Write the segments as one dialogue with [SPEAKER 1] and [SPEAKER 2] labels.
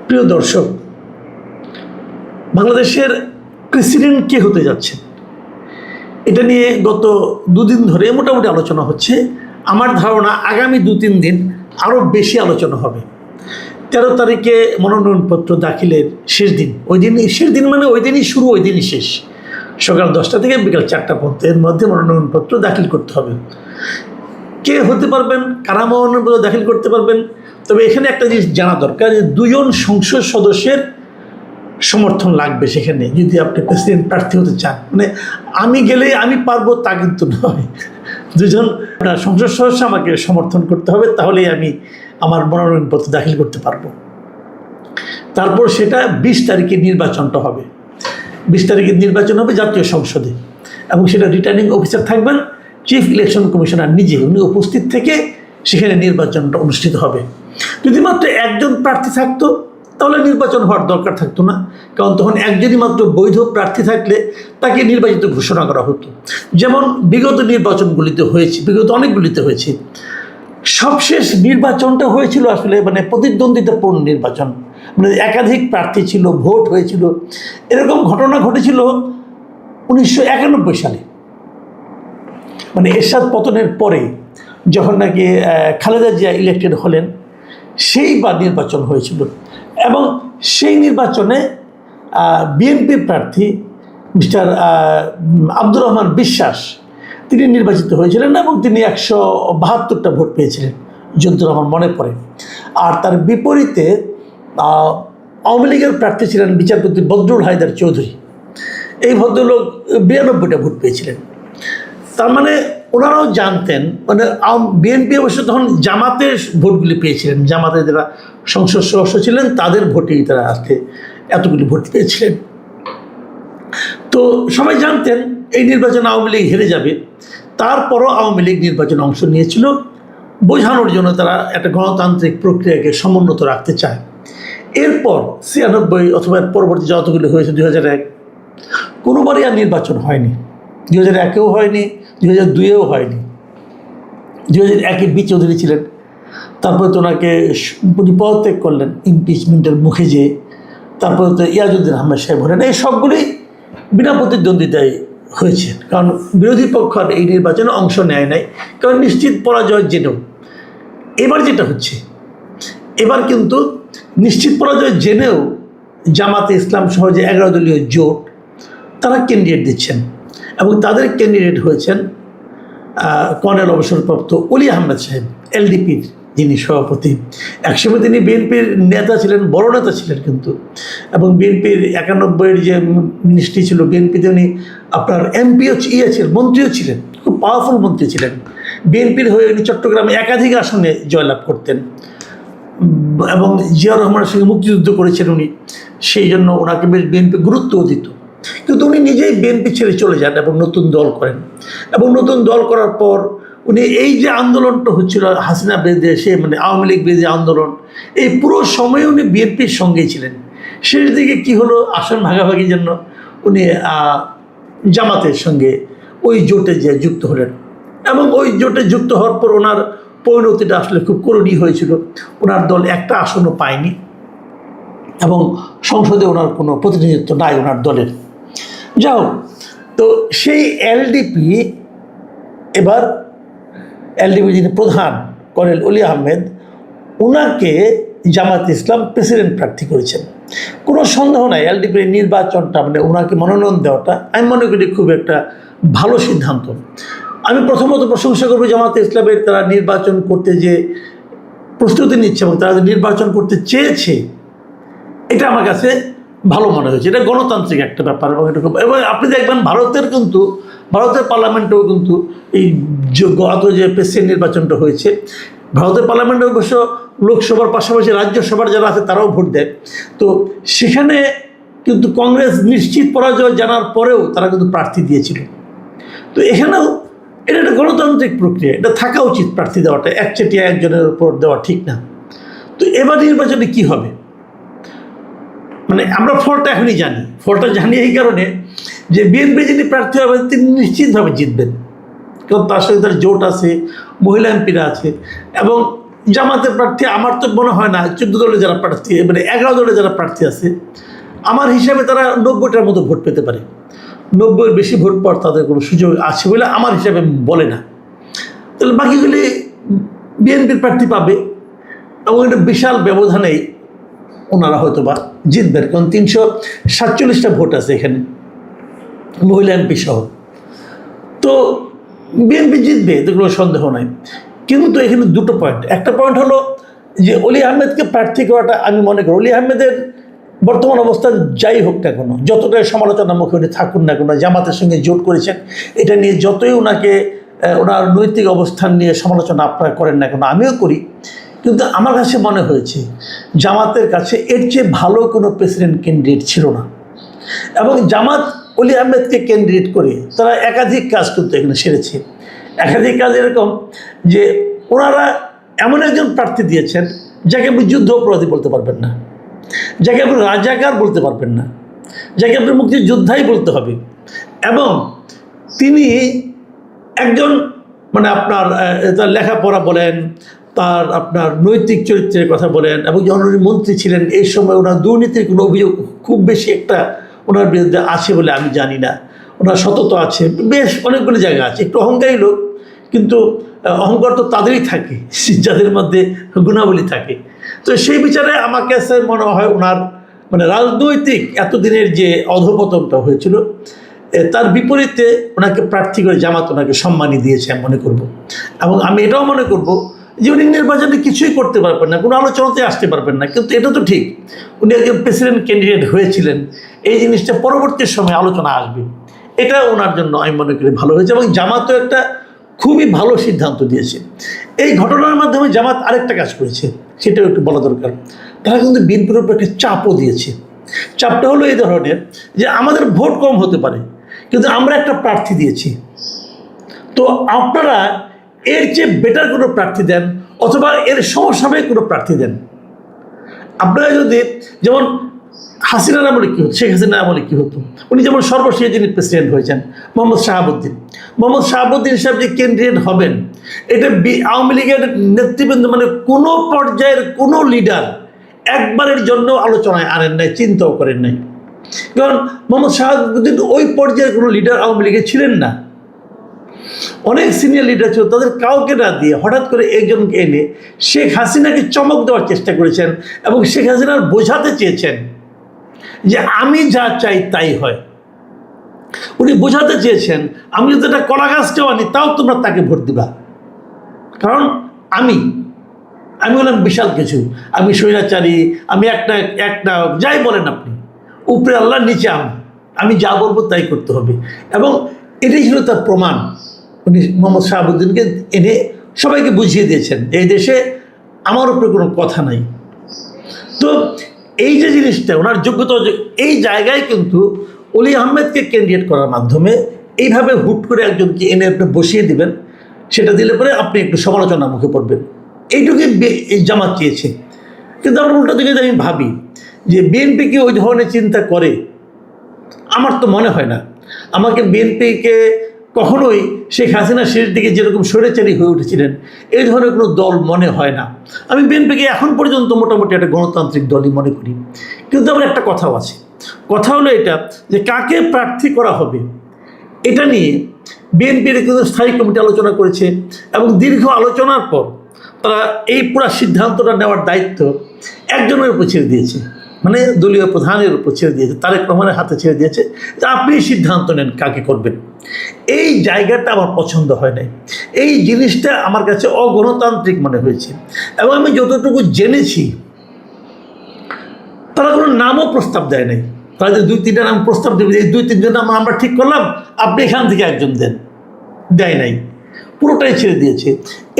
[SPEAKER 1] প্রিয় দর্শক, বাংলাদেশের প্রেসিডেন্ট কে হতে যাচ্ছে এটা নিয়ে গত দুদিন ধরে মোটামুটি আলোচনা হচ্ছে। আমার ধারণা আগামী 2-3 দিন আরও বেশি আলোচনা হবে। 13 তারিখে মনোনয়নপত্র দাখিলের শেষ দিন, ওই দিনই শেষ দিন মানে ওই দিনই শুরু ওই দিনই শেষ, সকাল 10টা থেকে বিকাল 4টা পর্যন্ত এর মধ্যে মনোনয়নপত্র দাখিল করতে হবে। কে হতে পারবেন, কারা মনোনয়নপত্র দাখিল করতে পারবেন, তবে এখানে একটা জিনিস জানা দরকার যে 2 জন সংসদ সদস্যের সমর্থন লাগবে সেখানে, যদি আপনি প্রেসিডেন্ট প্রার্থী হতে চান। মানে আমি গেলে আমি পারবো তা কিন্তু নয়, 2 জন সংসদ সদস্য আমাকে সমর্থন করতে হবে, তাহলেই আমি আমার মনোনয়নপত্র দাখিল করতে পারবো। তারপর সেটা 20 তারিখে নির্বাচনটা হবে। 20 তারিখে নির্বাচন হবে জাতীয় সংসদে, এবং সেটা রিটার্নিং অফিসার থাকবেন চিফ ইলেকশন কমিশনার নিজে, উনি উপস্থিত থেকে সেখানে নির্বাচনটা অনুষ্ঠিত হবে। যদি মাত্র একজন প্রার্থী থাকতো তাহলে নির্বাচন হওয়ার দরকার থাকতো না, কারণ তখন একজনই মাত্র বৈধ প্রার্থী থাকলে তাকে নির্বাচিত ঘোষণা করা হতো, যেমন বিগত নির্বাচনগুলিতে হয়েছে, বিগত অনেকগুলিতে হয়েছে। সবশেষ নির্বাচনটা হয়েছিল আসলে মানে প্রতিদ্বন্দ্বিতাপূর্ণ নির্বাচন, মানে একাধিক প্রার্থী ছিল, ভোট হয়েছিল। এরকম ঘটনা ঘটেছিল 1991 সালে, মানে এরশাদ পতনের পরে, যখন নাকি খালেদা জিয়া ইলেক্টেড হলেন, সেইবার নির্বাচন হয়েছিল। এবং সেই নির্বাচনে বিএনপি প্রার্থী মিস্টার আব্দুর রহমান বিশ্বাস তিনি নির্বাচিত হয়েছিলেন, এবং তিনি 172টা ভোট পেয়েছিলেন যদ্দূর আমার মনে পড়ে। আর তার বিপরীতে আওয়ামী লীগের প্রার্থী ছিলেন বিচারপতি বদরুল হায়দার চৌধুরী। এই ভদ্রলোক 92টা ভোট পেয়েছিলেন। তার মানে ওনারাও জানতেন, মানে বিএনপি অবশ্য তখন জামাতের ভোটগুলি পেয়েছিলেন, জামাতের যারা সংসদ সদস্য ছিলেন তাদের ভোটেই তারা আজকে এতগুলি ভোট পেয়েছিলেন। তো সবাই জানতেন এই নির্বাচনে আওয়ামী লীগ হেরে যাবে। তারপরও আওয়ামী লীগ নির্বাচনে অংশ নিয়েছিল, বোঝানোর জন্য তারা একটা গণতান্ত্রিক প্রক্রিয়াকে সমুন্নত রাখতে চায়। এরপর 96 অথবা পরবর্তী যতগুলি হয়েছে 2001, কোনোবারই আর নির্বাচন হয়নি। 2001-এও হয়নি, 2002-এও হয়নি। 2001-এ বি চৌধুরী ছিলেন, তারপরে তো ওনাকে উনি পদত্যাগ করলেন ইমপিচমেন্টের মুখে যেয়ে। তারপরে তো ইয়াজউদ্দিন আহমেদ সাহেব হলেন। এই সবগুলি বিনা প্রতিদ্বন্দ্বিতায় হয়েছে, কারণ বিরোধী পক্ষ আর এই নির্বাচনে অংশ নেয় নাই, কারণ নিশ্চিত পরাজয় জেনেও। এবার যেটা হচ্ছে, এবার কিন্তু নিশ্চিত পরাজয় জেনেও জামাতে ইসলাম সহ যে 11 দলীয় জোট, তারা ক্যান্ডিডেট দিচ্ছেন, এবং তাদের ক্যান্ডিডেট হয়েছেন কর্নেল অবসরপ্রাপ্ত অলি আহমেদ সাহেব, এলডিপির যিনি সভাপতি। একসময় তিনি বিএনপির নেতা ছিলেন, বড় নেতা ছিলেন কিন্তু, এবং বিএনপির 91-এর যে মিনিস্ট্রি ছিল বিএনপিতে, উনি আপনার এমপিও ছিলেন, মন্ত্রীও ছিলেন, খুব পাওয়ারফুল মন্ত্রী ছিলেন। বিএনপির হয়ে উনি চট্টগ্রামে একাধিক আসনে জয়লাভ করতেন, এবং জিয়াউর রহমানের সঙ্গে মুক্তিযুদ্ধ করেছেন উনি, সেই জন্য ওনাকে বেশ বিএনপি গুরুত্বও দিত। কিন্তু উনি নিজেই বিএনপি ছেড়ে চলে যান এবং নতুন দল করেন, এবং নতুন দল করার পর উনি এই যে আন্দোলনটা হচ্ছিল হাসিনা বিরুদ্ধে, সে মানে আওয়ামী লীগ বিরোধী আন্দোলন, এই পুরো সময়ে উনি বিএনপির সঙ্গেই ছিলেন। শেষ দিকে কী হলো, আসন ভাগাভাগির জন্য উনি জামাতের সঙ্গে ওই জোটে যে যুক্ত হলেন, এবং ওই জোটে যুক্ত হওয়ার পর ওনার পরিণতিটা আসলে খুব করুণই হয়েছিল। ওনার দল একটা আসনও পায়নি, এবং সংসদে ওনার কোনো প্রতিনিধিত্ব নাই ওনার দলের। যাও, তো সেই এলডিপি এবার এলডিপির যিনি প্রধান কর্নেল অলি আহমেদ, ওনাকে জামাত ইসলাম প্রেসিডেন্ট প্রার্থী করেছেন। কোনো সন্দেহ নাই এলডিপির নির্বাচনটা, মানে ওনাকে মনোনয়ন দেওয়াটা আমি মনে করি খুব একটা ভালো সিদ্ধান্ত। আমি প্রথমত প্রশংসা করবো জামাত ইসলামের, তারা নির্বাচন করতে যে প্রস্তুতি নিচ্ছে এবং তারা যে নির্বাচন করতে চেয়েছে, এটা আমার কাছে ভালো মনে হয়েছে। এটা গণতান্ত্রিক একটা ব্যাপার, এবং এটা খুব, এবং আপনি দেখবেন ভারতের পার্লামেন্টেও কিন্তু এই গত যে প্রেসিডেন্ট নির্বাচনটা হয়েছে, ভারতের পার্লামেন্টে অবশ্য লোকসভার পাশাপাশি রাজ্যসভার যারা আছে তারাও ভোট দেয়। তো সেখানে কিন্তু কংগ্রেস নিশ্চিত পরাজয় জানার পরেও তারা কিন্তু প্রার্থী দিয়েছিল। তো এখানেও এটা একটা গণতান্ত্রিক প্রক্রিয়া, এটা থাকা উচিত প্রার্থী দেওয়াটা, একচেটিয়া একজনের উপর দেওয়া ঠিক না। তো এবার নির্বাচনে কি হবে, মানে আমরা ফলটা এখনই জানি। ফলটা জানি এই কারণে যে বিএনপি যিনি প্রার্থী হবেন তিনি নিশ্চিতভাবে জিতবেন, কারণ তার সঙ্গে তার জোট আছে, মহিলা এমপিরা আছে, এবং জামাতের প্রার্থী আমার তো মনে হয় না 14 দলে যারা প্রার্থী, মানে 11 দলে যারা প্রার্থী আছে, আমার হিসাবে তারা 90টার মতো ভোট পেতে পারে। 90-এর বেশি ভোট পাওয়ার তাদের কোনো সুযোগ আছে বলে আমার হিসাবে বলে না। তাহলে বাকিগুলি বিএনপির প্রার্থী পাবে এবং এটা বিশাল ব্যবধানেই ওনারা হয়তো বা জিতবেন, কারণ 347টা ভোট আছে এখানে, মহিলা এমপি সহ। তো বিএনপি জিতবে, এতে কোনো সন্দেহ নাই। কিন্তু এখানে দুটো পয়েন্ট। একটা পয়েন্ট হলো যে অলি আহমেদকে প্রার্থী করাটা, আমি মনে করি অলি আহমেদের বর্তমান অবস্থা যাই হোক না কেন, যতটাই সমালোচনার মুখে উনি থাকুন না কেন, জামাতের সঙ্গে জোট করেছেন, এটা নিয়ে যতই ওনাকে ওনার নৈতিক অবস্থান নিয়ে সমালোচনা আপনারা করেন না কেন, আমিও করি, কিন্তু আমার কাছে মনে হয়েছে জামাতের কাছে এর চেয়ে ভালো কোনো প্রেসিডেন্ট ক্যান্ডিডেট ছিল না। এবং জামাত অলি আহমেদকে ক্যান্ডিডেট করে তারা একাধিক কাজ কিন্তু এখানে সেরেছে। একাধিক কাজ এরকম যে ওনারা এমন একজন প্রার্থী দিয়েছেন যাকে আপনি যুদ্ধ অপরাধী বলতে পারবেন না, যাকে আপনি রাজাকার বলতে পারবেন না, যাকে আপনি মুক্তিযোদ্ধাই বলতে হবে। এবং তিনি একজন মানে আপনার তার লেখাপড়া বলেন, তার আপনার নৈতিক চরিত্রের কথা বলেন, এবং যখন উনি মন্ত্রী ছিলেন এই সময় ওনার দুর্নীতির কোনো অভিযোগ খুব বেশি একটা ওনার বিরুদ্ধে আছে বলে আমি জানি না। ওনার সততা আছে, বেশ অনেকগুলো জায়গা আছে। একটু অহংকারী লোক, কিন্তু অহংকার তো তাদেরই থাকে যাদের মধ্যে গুণাবলী থাকে। তো সেই বিচারে আমার কাছে মনে হয় ওনার মানে রাজনৈতিক এতদিনের যে অধঃপতনটা হয়েছিল তার বিপরীতে ওনাকে প্রার্থী করে জামাত ওনাকে সম্মানই দিয়েছে আমি মনে করব। এবং আমি এটাও মনে করব যে উনি নির্বাচনে কিছুই করতে পারবেন না, কোনো আলোচনাতে আসতে পারবেন না, কিন্তু এটা তো ঠিক উনি একজন প্রেসিডেন্ট ক্যান্ডিডেট হয়েছিলেন, এই জিনিসটা পরবর্তী সময়ে আলোচনা আসবে, এটা ওনার জন্য আমি মনে করি ভালো হয়েছে। এবং জামাতও একটা খুবই ভালো সিদ্ধান্ত দিয়েছে। এই ঘটনার মাধ্যমে জামাত আরেকটা কাজ করেছে, সেটাও একটু বলা দরকার। তারা কিন্তু বিএনপির উপর একটা চাপও দিয়েছে। চাপটা হলো এই ধরনের যে আমাদের ভোট কম হতে পারে, কিন্তু আমরা একটা প্রার্থী দিয়েছি, তো আপনারা এর চেয়ে বেটার কোনো প্রার্থী দেন অথবা এর সমসাময়িক কোনো প্রার্থী দেন। আপনারা যদি যেমন হাসিনার আমলে কী হতো, শেখ হাসিনার আমলে কী হতো, উনি যেমন সর্বশেষ যিনি প্রেসিডেন্ট হয়েছেন মোহাম্মদ শাহাবুদ্দিন সাহেব যে ক্যান্ডিডেট হবেন, এটা আওয়ামী লীগের নেতৃবৃন্দ মানে কোনো পর্যায়ের কোনো লিডার একবারের জন্য আলোচনায় আনেন নাই, চিন্তাও করেন নাই। কারণ মোহাম্মদ শাহাবুদ্দিন ওই পর্যায়ের কোনো লিডার আওয়ামী লীগে ছিলেন না। অনেক সিনিয়র লিডার ছিল, তাদের কাউকে না দিয়ে হঠাৎ করে একজনকে এনে শেখ হাসিনাকে চমক দেওয়ার চেষ্টা করেছেন এবং শেখ হাসিনার বোঝাতে চেয়েছেন যে আমি যা চাই তাই হয়। উনি বোঝাতে চেয়েছেন আমি যদি একটা কলা গাছটাও আনি তাও তোমরা তাকে ভোট দিবা, কারণ আমি বললাম বিশাল কিছু, আমি স্বৈরাচারী, আমি একটা যাই বলেন আপনি, উপরে আল্লাহ নিচে আমি যা বলবো তাই করতে হবে। এবং এটাই ছিল তার প্রমাণ। উনি মোহাম্মদ শাহাবুদ্দিনকে এনে সবাইকে বুঝিয়ে দিয়েছেন এই দেশে আমার উপরে কোনো কথা নাই। তো এই যে জিনিসটা ওনার যোগ্যতা, এই জায়গায় কিন্তু অলি আহমেদকে ক্যান্ডিডেট করার মাধ্যমে এইভাবে হুট করে একজনকে এনে আপনি বসিয়ে দিবেন, সেটা দিলে পরে আপনি একটু সমালোচনার মুখে পড়বেন, এইটুকুই জামাত চেয়েছে। কিন্তু আমার উল্টা দিকে আমি ভাবি যে বিএনপি কি ওই ধরনের চিন্তা করে, আমার তো মনে হয় না। আমাকে বিএনপিকে কখনোই শেখ হাসিনা শেষ দিকে যেরকম স্বৈরাচারী হয়ে উঠেছিলেন এই ধরনের কোনো দল মনে হয় না। আমি বিএনপিকে এখন পর্যন্ত মোটামুটি একটা গণতান্ত্রিক দলই মনে করি। কিন্তু আমার একটা কথাও আছে, কথা হলো এটা যে কাকে প্রার্থী করা হবে এটা নিয়ে বিএনপির কিন্তু স্থায়ী কমিটি আলোচনা করেছে এবং দীর্ঘ আলোচনার পর তারা এই পুরো সিদ্ধান্তটা নেওয়ার দায়িত্ব একজনের উপর ছেড়ে দিয়েছে, মানে দলীয় প্রধানের উপর ছেড়ে দিয়েছে, তারেক রহমানের হাতে ছেড়ে দিয়েছে যে আপনি সিদ্ধান্ত নেন কাকে করবেন। এই জায়গাটা আমার পছন্দ হয় নাই, এই জিনিসটা আমার কাছে অগণতান্ত্রিক মনে হয়েছে। এবং আমি যতটুকু জেনেছি তারা কোনো নামও প্রস্তাব দেয় নাই। তারা যে 2-3টা নাম প্রস্তাব দেবে, এই 2-3জন নাম আমরা ঠিক করলাম আপনি এখান থেকে একজন দেন, দেয় নাই, পুরোটাই ছেড়ে দিয়েছে।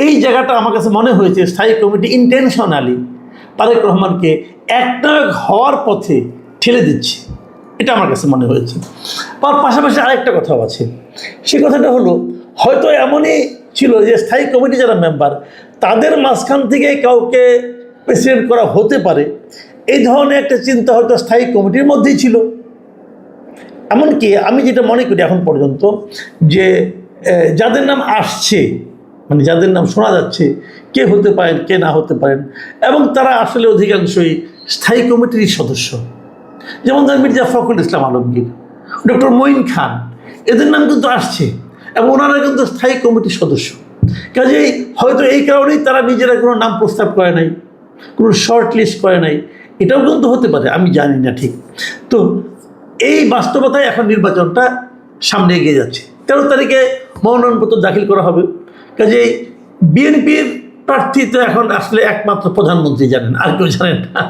[SPEAKER 1] এই জায়গাটা আমার কাছে মনে হয়েছে স্থায়ী কমিটি ইন্টেনশনালি তারেক রহমানকে একনায়ক হওয়ার পথে ঠেলে দিচ্ছে, এটা আমার কাছে মনে হয়েছে। তার পাশাপাশি আরেকটা কথাও আছে, সে কথাটা হলো হয়তো এমনই ছিল যে স্থায়ী কমিটি যারা মেম্বার তাদের মাঝখান থেকে কাউকে প্রেসিডেন্ট করা হতে পারে, এই ধরনের একটা চিন্তা হয়তো স্থায়ী কমিটির মধ্যেই ছিল। এমনকি আমি যেটা মনে করি এখন পর্যন্ত যে যাদের নাম আসছে মানে যাদের নাম শোনা যাচ্ছে কে হতে পারেন কে না হতে পারেন, এবং তারা আসলে অধিকাংশই স্থায়ী কমিটির সদস্য। যেমন ধরেন মির্জা ফখরুল ইসলাম আলমগীর, ডক্টর মঈন খান, এদের নাম কিন্তু আসছে এবং ওনারা কিন্তু স্থায়ী কমিটির সদস্য। কাজেই হয়তো এই কারণেই তারা নিজেরা কোনো নাম প্রস্তাব করে নাই, কোনো শর্ট লিস্ট করে নাই, এটাও কিন্তু হতে পারে, আমি জানি না ঠিক। তো এই বাস্তবতায় এখন নির্বাচনটা সামনে এগিয়ে যাচ্ছে। 13 তারিখে মনোনয়নপত্র দাখিল করা হবে। কাজেই বিএনপির প্রার্থী তো এখন আসলে একমাত্র প্রধানমন্ত্রী জানেন, আর কেউ জানেন না।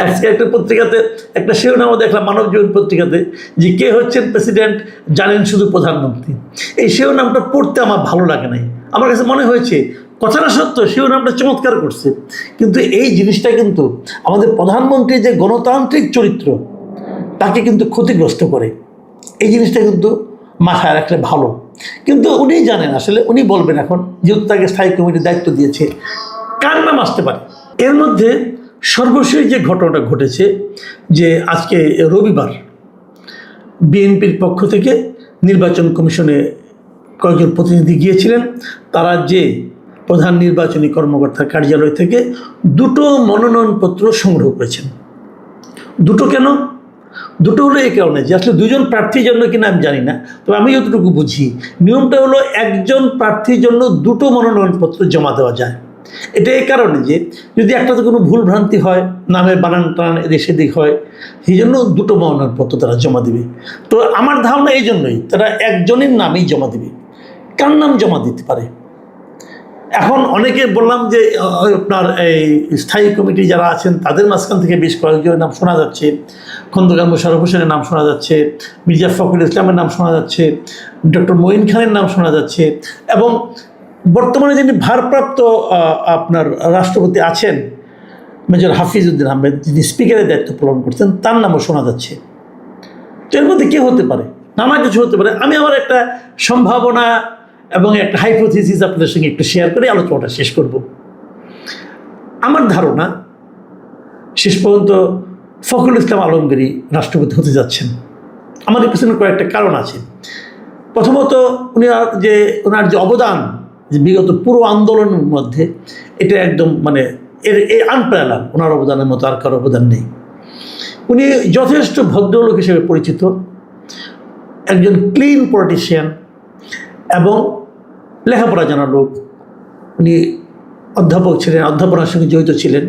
[SPEAKER 1] আজকে একটা পত্রিকাতে একটা শিরোনামও দেখলাম, মানব জীবন পত্রিকাতে, যে কে হচ্ছেন প্রেসিডেন্ট জানেন শুধু প্রধানমন্ত্রী। এই শিরোনামটা পড়তে আমার ভালো লাগে নাই। আমার কাছে মনে হয়েছে কথাটা সত্য, শিরোনামটা চমৎকার করছে, কিন্তু এই জিনিসটা কিন্তু আমাদের প্রধানমন্ত্রীর যে গণতান্ত্রিক চরিত্র তাকে কিন্তু ক্ষতিগ্রস্ত করে। এই জিনিসটা কিন্তু মাথায় রাখলে ভালো। কিন্তু উনি জানেন, আসলে উনি বলবেন এখন, যেহেতু তাকে স্থায়ী কমিটির দায়িত্ব দিয়েছে, কার নাম আসতে পারে। এর মধ্যে সর্বশেষ যে ঘটনাটা ঘটেছে, যে আজকে রবিবার বিএনপির পক্ষ থেকে নির্বাচন কমিশনে কয়েকজন প্রতিনিধি গিয়েছিলেন। তারা যে প্রধান নির্বাচনী কর্মকর্তার কার্যালয় থেকে 2টো মনোনয়নপত্র সংগ্রহ করেছেন। 2টো কেন? 2টো হলো এই কারণে যে আসলে 2জন প্রার্থীর জন্য কিনা আমি জানি না, তবে আমি যতটুকু বুঝি নিয়মটা হলো একজন প্রার্থীর জন্য 2টো মনোনয়নপত্র জমা দেওয়া যায়। এটা এই কারণে যে যদি একটাতে কোনো ভুল ভ্রান্তি হয়, নামের বানান টানান এদিক সেদিক হয়, সেই জন্য 2টো মনোনয়নপত্র তারা জমা দেবে। তো আমার ধারণা এই জন্যই তারা একজনের নামেই জমা দেবে। কার নাম জমা দিতে পারে? এখন অনেকে বললাম যে আপনার এই স্থায়ী কমিটি যারা আছেন তাদের মাঝখান থেকে বেশ কয়েকজনের নাম শোনা যাচ্ছে। খন্দকার মোশাররফ হোসেনের নাম শোনা যাচ্ছে, মির্জা ফখরুল ইসলামের নাম শোনা যাচ্ছে, ডক্টর মঈন খানের নাম শোনা যাচ্ছে, এবং বর্তমানে যিনি ভারপ্রাপ্ত আপনার রাষ্ট্রপতি আছেন মেজর হাফিজউদ্দিন আহমেদ, যিনি স্পিকারের দায়িত্ব পালন করছেন, তার নামও শোনা যাচ্ছে। তো এর মধ্যে কে হতে পারে? নানা কিছু হতে পারে। আমি আমার একটা সম্ভাবনা এবং একটা হাইপোথিসিস আপনাদের সঙ্গে একটু শেয়ার করে আলোচনাটা শেষ করব। আমার ধারণা শেষ পর্যন্ত ফখরুল ইসলাম আলমগীরই রাষ্ট্রপতি হতে যাচ্ছেন। আমার এর পিছনে কয়েকটা কারণ আছে। প্রথমত ওনার যে অবদান, যে বিগত পুরো আন্দোলনের মধ্যে, এটা একদম মানে এই আনপ্যারালাল। ওনার অবদানের মতো আর কারো অবদান নেই। উনি যথেষ্ট ভদ্রলোক হিসেবে পরিচিত, একজন ক্লিন পলিটিশিয়ান এবং লেখাপড়া জানা লোক। উনি অধ্যাপক ছিলেন, অধ্যাপনার সঙ্গে জড়িত ছিলেন।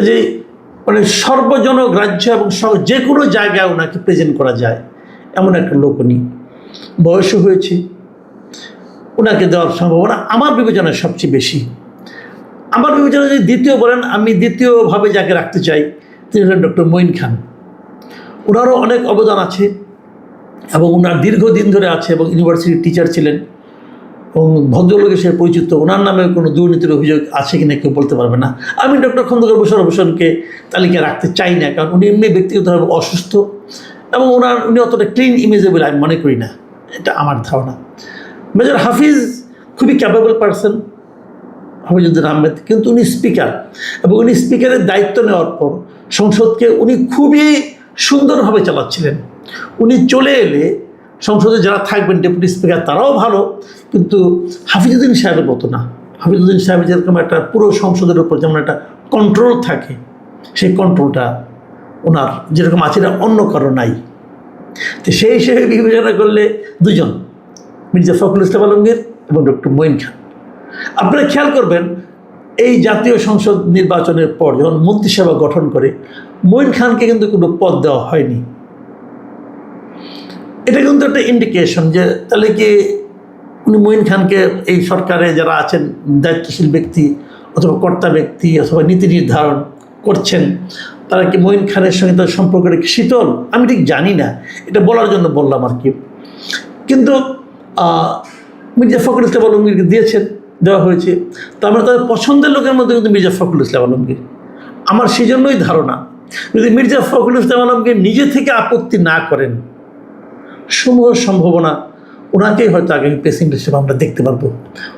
[SPEAKER 1] যে মানে সর্বজনগ্রাহ্য এবং যে কোনো জায়গায় ওনাকে প্রেজেন্ট করা যায় এমন একটা লোক উনি। বয়সও হয়েছে, ওনাকে দেওয়ার সম্ভাবনা আমার বিবেচনায় সবচেয়ে বেশি। আমার বিবেচনায় যদি দ্বিতীয় বলেন, আমি দ্বিতীয়ভাবে যাকে রাখতে চাই তিনি হলেন ডক্টর মঈন খান। ওনারও অনেক অবদান আছে এবং ওনার দীর্ঘদিন ধরে আছে, এবং ইউনিভার্সিটির টিচার ছিলেন এবং ভদ্রলোক হিসেবে পরিচিত। ওনার নামে কোনো দুর্নীতির অভিযোগ আছে কিনা কেউ বলতে পারবে না। আমি ডক্টর খন্দকার মোশাররফ হোসেনকে তালিকায় রাখতে চাই না, কারণ উনি এমনি ব্যক্তিগতভাবে অসুস্থ এবং উনি অতটা ক্লিন ইমেজেবল আমি মনে করি না, এটা আমার ধারণা। মেজর হাফিজ খুবই ক্যাপেবল পারসন, হাফিজউদ্দিন আহমেদ, কিন্তু উনি স্পিকার, এবং উনি স্পিকারের দায়িত্ব নেওয়ার পর সংসদকে উনি খুবই সুন্দরভাবে চালাচ্ছিলেন। উনি চলে এলে সংসদে যারা থাকবেন ডেপুটি স্পিকার তারাও ভালো, কিন্তু হাফিজউদ্দিন সাহেবের মতো না। হাফিজউদ্দিন সাহেবের যেরকম একটা পুরো সংসদের উপর যেমন একটা কন্ট্রোল থাকে, সেই কন্ট্রোলটা ওনার যেরকম আছে এটা অন্য কারো নাই। তো সেই হিসেবে বিবেচনা করলে 2জন, মির্জা ফখরুল ইসলাম আলমগীর এবং ডক্টর মঈন খান। আপনারা খেয়াল করবেন এই জাতীয় সংসদ নির্বাচনের পর যখন মন্ত্রিসভা গঠন করে মঈন খানকে কিন্তু কোনো পদ দেওয়া হয়নি। এটা কিন্তু একটা ইন্ডিকেশন যে তাহলে কি উনি মঈন খানকে এই সরকারে যারা আছেন দায়িত্বশীল ব্যক্তি অথবা কর্তা ব্যক্তি অথবা নীতি নির্ধারণ করছেন, তারা কি মঈন খানের সঙ্গে তার সম্পর্কটা কি শীতল? আমি ঠিক জানি না, এটা বলার জন্য বললাম আর কি। কিন্তু মির্জা ফখরুল ইসলাম আলমগীরকে দেওয়া হয়েছে। তো আমরা তাদের পছন্দের লোকের মধ্যে কিন্তু মির্জা ফখরুল ইসলাম আলমগীর। আমার সেই জন্যই ধারণা, যদি মির্জা ফখরুল ইসলাম আলমগীর নিজে থেকে আপত্তি না করেন, সমূহ সম্ভাবনা ওনাকেই হয়তো আগামী প্রেসিডেন্ট হিসেবে আমরা দেখতে পারবো।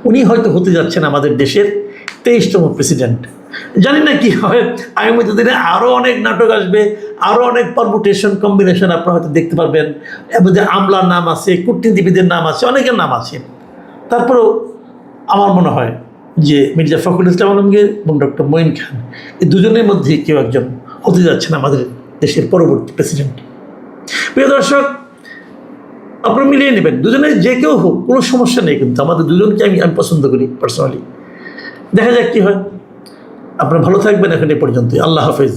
[SPEAKER 1] উনি হয়তো হতে যাচ্ছেন আমাদের দেশের 23তম প্রেসিডেন্ট। জানি না কি হয়, আগামী দিনে আরও অনেক নাটক আসবে, আরও অনেক পারমুটেশন কম্বিনেশন আপনারা হয়তো দেখতে পারবেন। এর মধ্যে আমলার নাম আছে, কূটনীতিবিদের নাম আছে, অনেকের নাম আছে। তারপরেও আমার মনে হয় যে মির্জা ফখরুল ইসলাম আলমগীর এবং ডক্টর মঈন খান এই দুজনের মধ্যে কেউ একজন হতে যাচ্ছেন আমাদের দেশের পরবর্তী প্রেসিডেন্ট। প্রিয় দর্শক, আপনারা মিলিয়ে নেবেন, দুজনের যে কেউ হোক কোনো সমস্যা নেই, কিন্তু আমাদের দুজনকে আমি পছন্দ করি পার্সোনালি। দেখা যাক কী হয়। আপনারা ভালো থাকবেন, এখন এ পর্যন্তই। আল্লাহ হাফেজ।